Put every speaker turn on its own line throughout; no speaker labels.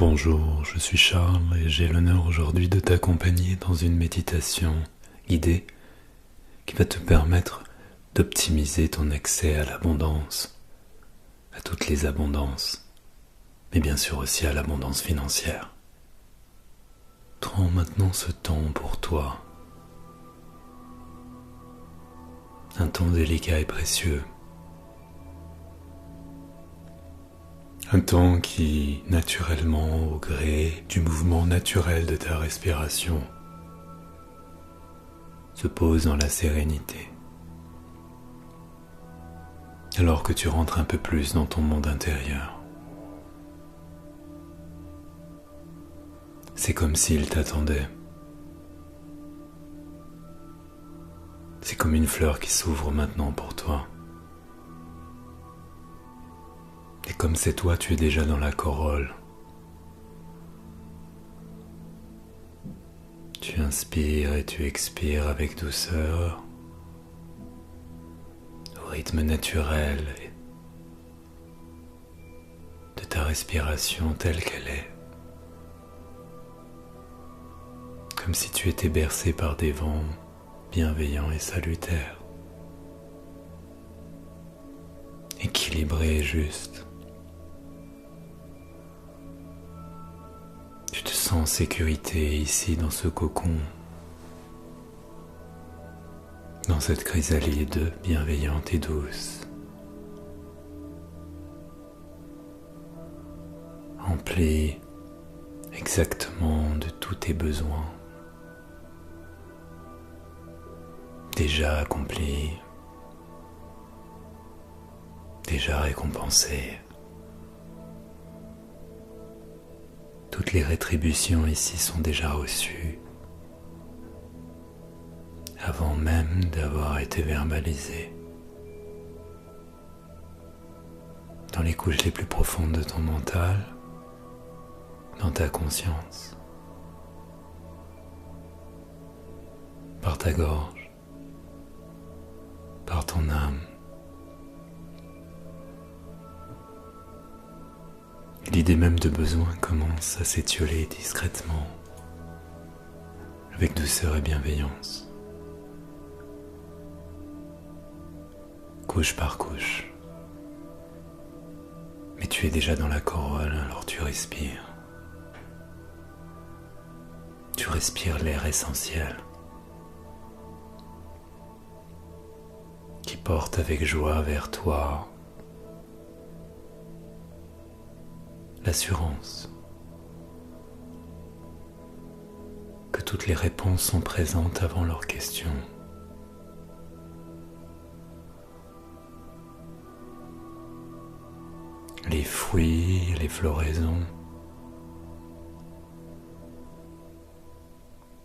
Bonjour, je suis Charles et j'ai l'honneur aujourd'hui de t'accompagner dans une méditation guidée qui va te permettre d'optimiser ton accès à l'abondance, à toutes les abondances, mais bien sûr aussi à l'abondance financière. Prends maintenant ce temps pour toi, un temps délicat et précieux. Un temps qui, naturellement, au gré du mouvement naturel de ta respiration, se pose dans la sérénité. Alors que tu rentres un peu plus dans ton monde intérieur. C'est comme s'il t'attendait. C'est comme une fleur qui s'ouvre maintenant pour toi. Et comme c'est toi, tu es déjà dans la corolle. Tu inspires et tu expires avec douceur, au rythme naturel de ta respiration telle qu'elle est. Comme si tu étais bercé par des vents bienveillants et salutaires, équilibré et juste. Tu te sens en sécurité ici dans ce cocon, dans cette chrysalide bienveillante et douce, remplie exactement de tous tes besoins, déjà accomplis, déjà récompensés. Toutes les rétributions ici sont déjà reçues, avant même d'avoir été verbalisées. Dans les couches les plus profondes de ton mental, dans ta conscience, par ta gorge, par ton âme. L'idée même de besoin commence à s'étioler discrètement, avec douceur et bienveillance, couche par couche. Mais tu es déjà dans la corolle, alors tu respires. Tu respires l'air essentiel, qui porte avec joie vers toi l'assurance que toutes les réponses sont présentes avant leurs questions. Les fruits, les floraisons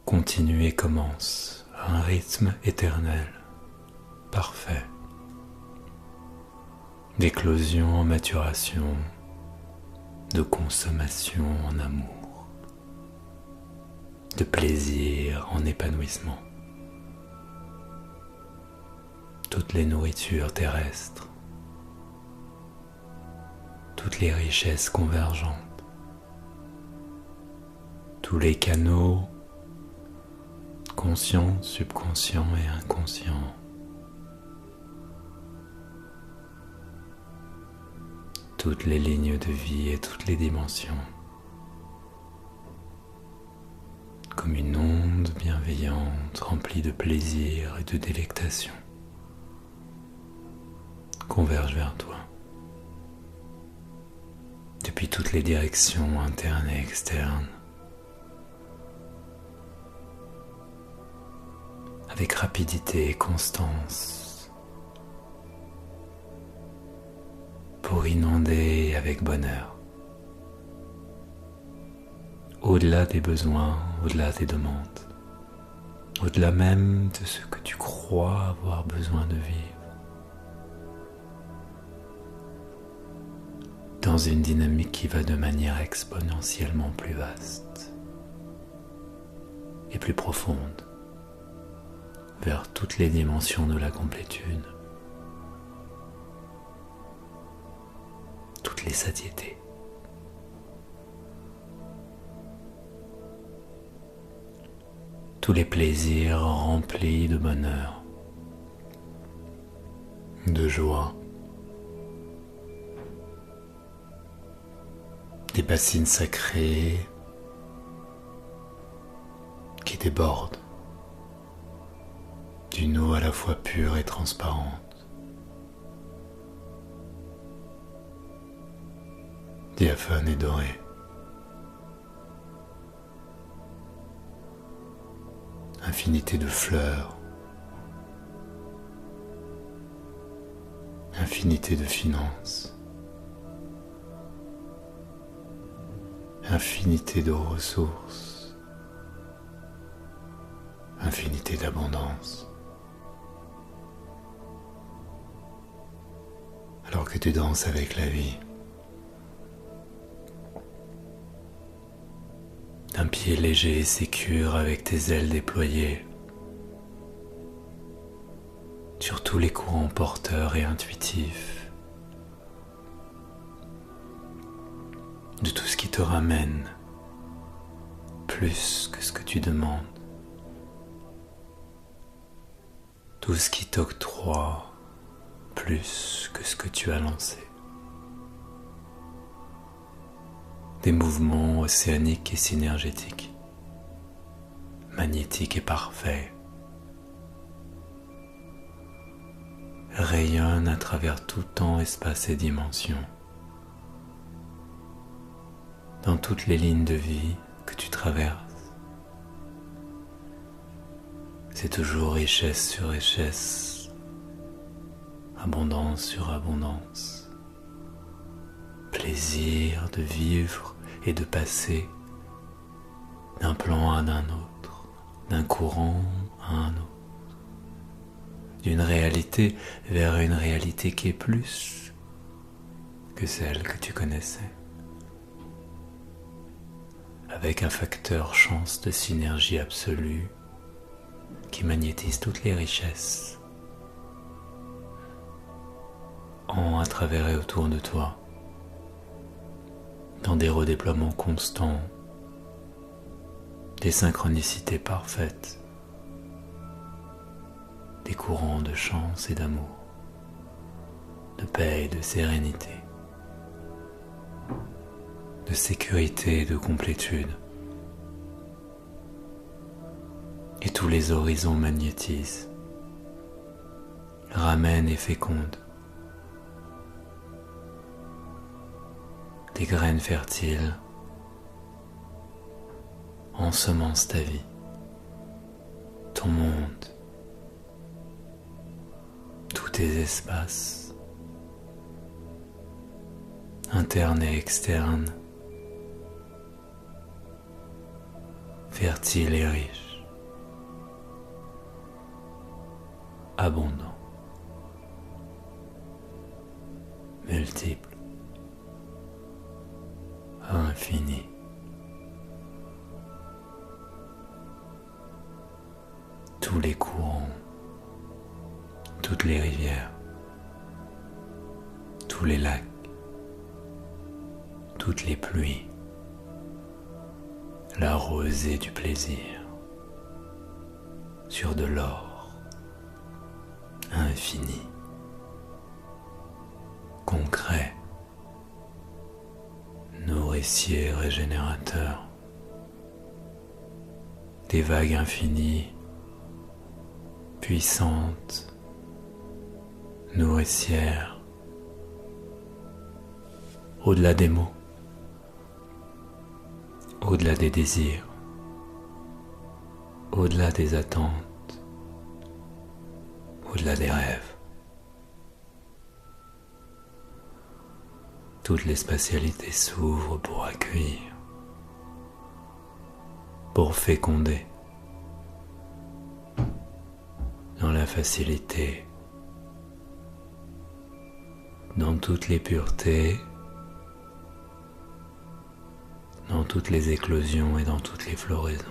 continuent et commencent à un rythme éternel, parfait, d'éclosion en maturation, de consommation en amour, de plaisir en épanouissement. Toutes les nourritures terrestres, toutes les richesses convergentes, tous les canaux conscients, subconscients et inconscients, toutes les lignes de vie et toutes les dimensions, comme une onde bienveillante remplie de plaisir et de délectation, convergent vers toi, depuis toutes les directions internes et externes, avec rapidité et constance, pour inonder avec bonheur, au-delà des besoins, au-delà des demandes, au-delà même de ce que tu crois avoir besoin de vivre, dans une dynamique qui va de manière exponentiellement plus vaste et plus profonde, vers toutes les dimensions de la complétude, toutes les satiétés. tous les plaisirs remplis de bonheur, de joie, des bassines sacrées qui débordent d'une eau à la fois pure et transparente, diaphane et dorée. Infinité de fleurs, infinité de finances, infinité de ressources, infinité d'abondance. Alors que tu danses avec la vie, d'un pied léger et sécure avec tes ailes déployées sur tous les courants porteurs et intuitifs de tout ce qui te ramène plus que ce que tu demandes, tout ce qui t'octroie plus que ce que tu as lancé. Des mouvements océaniques et synergétiques, magnétiques et parfaits, rayonnent à travers tout temps, espace et dimension, dans toutes les lignes de vie que tu traverses. C'est toujours richesse sur richesse, abondance sur abondance, plaisir de vivre et de passer d'un plan à un autre, d'un courant à un autre, d'une réalité vers une réalité qui est plus que celle que tu connaissais, avec un facteur chance de synergie absolue qui magnétise toutes les richesses en, à travers et autour de toi, dans des redéploiements constants, des synchronicités parfaites, des courants de chance et d'amour, de paix et de sérénité, de sécurité et de complétude. Et tous les horizons magnétisent, ramènent et fécondent des graines fertiles, ensemencent ta vie, ton monde, tous tes espaces, internes et externes, fertiles et riches, abondants, multiples, à l'infini. Tous les courants, toutes les rivières, tous les lacs, toutes les pluies, la rosée du plaisir, sur de l'or infini, concret, nourricier régénérateur, des vagues infinies, puissantes, nourricières, au-delà des mots, au-delà des désirs, au-delà des attentes, au-delà des rêves. Toutes les spatialités s'ouvrent pour accueillir, pour féconder, dans la facilité, dans toutes les puretés, dans toutes les éclosions et dans toutes les floraisons.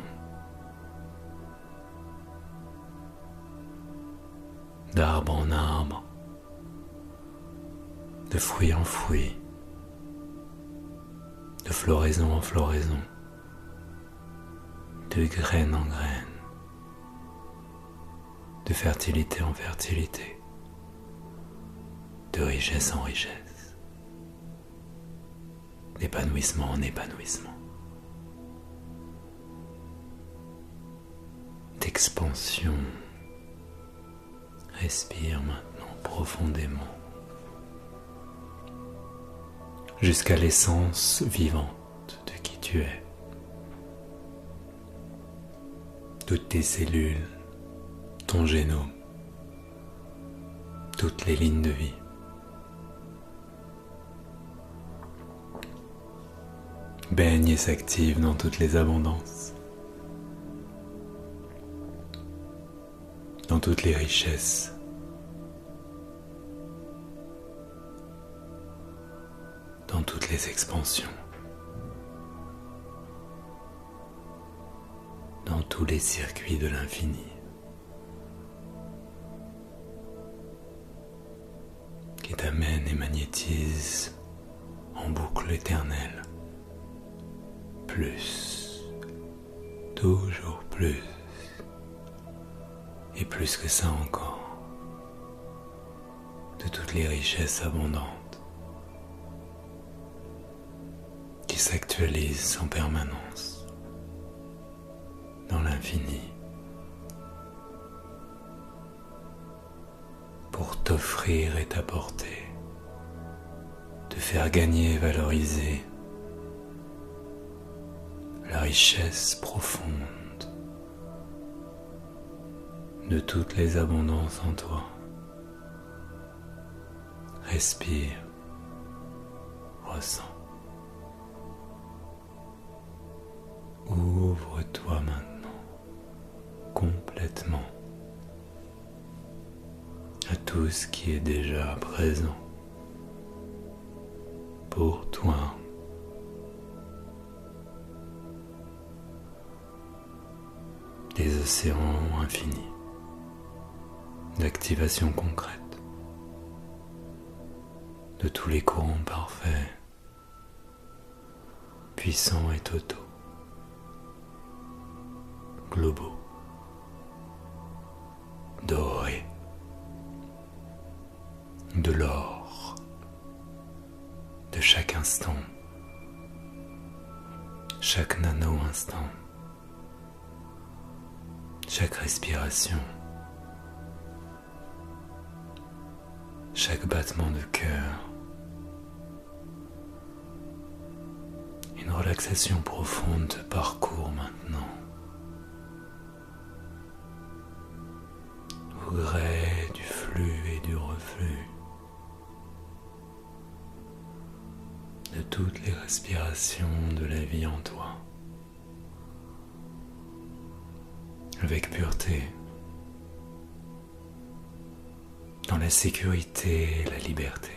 D'arbre en arbre, de fruit en fruit, de floraison en floraison, de graine en graine, de fertilité en fertilité, de richesse en richesse, d'épanouissement en épanouissement, d'expansion. Respire maintenant profondément jusqu'à l'essence vivante de qui tu es. Toutes tes cellules, ton génome, toutes les lignes de vie. Baigne et s'active dans toutes les abondances, dans toutes les richesses, dans toutes les expansions, dans tous les circuits de l'infini, qui t'amènent et magnétisent en boucle éternelle. Plus, toujours plus, et plus que ça encore, de toutes les richesses abondantes qui s'actualisent en permanence dans l'infini pour t'offrir et t'apporter, te faire gagner et valoriser la richesse profonde de toutes les abondances en toi. Respire, ressens. Ouvre-toi maintenant complètement à tout ce qui est déjà présent pour toi. Des océans infinis d'activation concrète de tous les courants parfaits, puissants et totaux, globaux, dorés, de l'or, de chaque instant, chaque nano-instant, chaque respiration, chaque battement de cœur, une relaxation profonde te parcourt maintenant, au gré du flux et du reflux de toutes les respirations de la vie en toi, avec pureté, dans la sécurité et la liberté,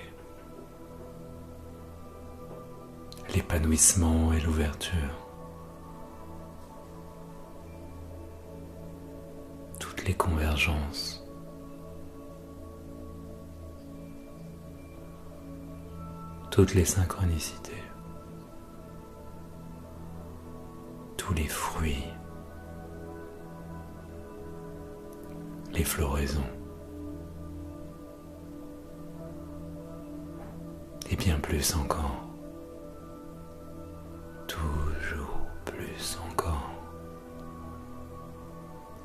l'épanouissement et l'ouverture, toutes les convergences, toutes les synchronicités, tous les fruits, les floraisons, et bien plus encore, toujours plus encore,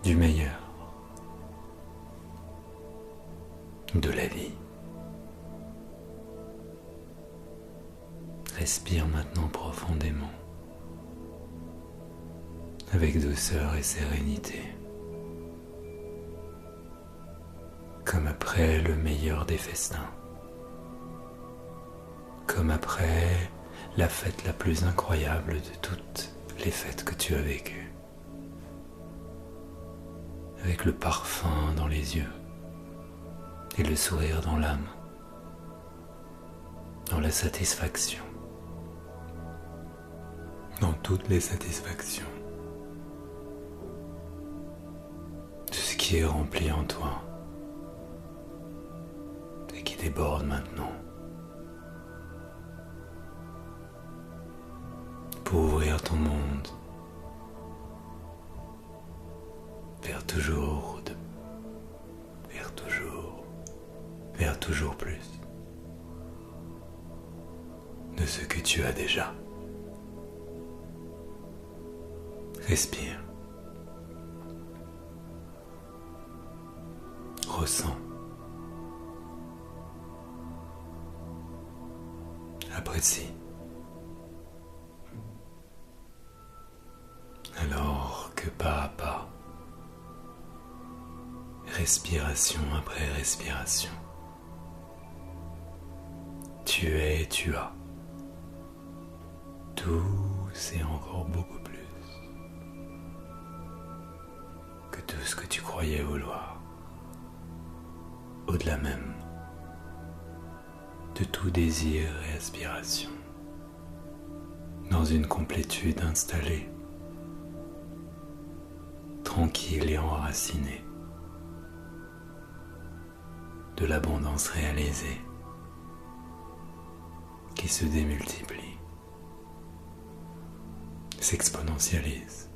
du meilleur de la vie. Respire maintenant profondément, avec douceur et sérénité, comme après le meilleur des festins, comme après la fête la plus incroyable de toutes les fêtes que tu as vécues, avec le parfum dans les yeux et le sourire dans l'âme, dans la satisfaction, dans toutes les satisfactions, de ce qui est rempli en toi et qui déborde maintenant, pour ouvrir ton monde vers toujours de toujours plus de ce que tu as déjà. Respire. Ressens. Apprécie. Alors que pas à pas, respiration après respiration, tu es et tu as tout et encore beaucoup plus que tout ce que tu croyais vouloir, au-delà même de tout désir et aspiration, dans une complétude installée, tranquille et enracinée, de l'abondance réalisée qui se démultiplie, s'exponentialise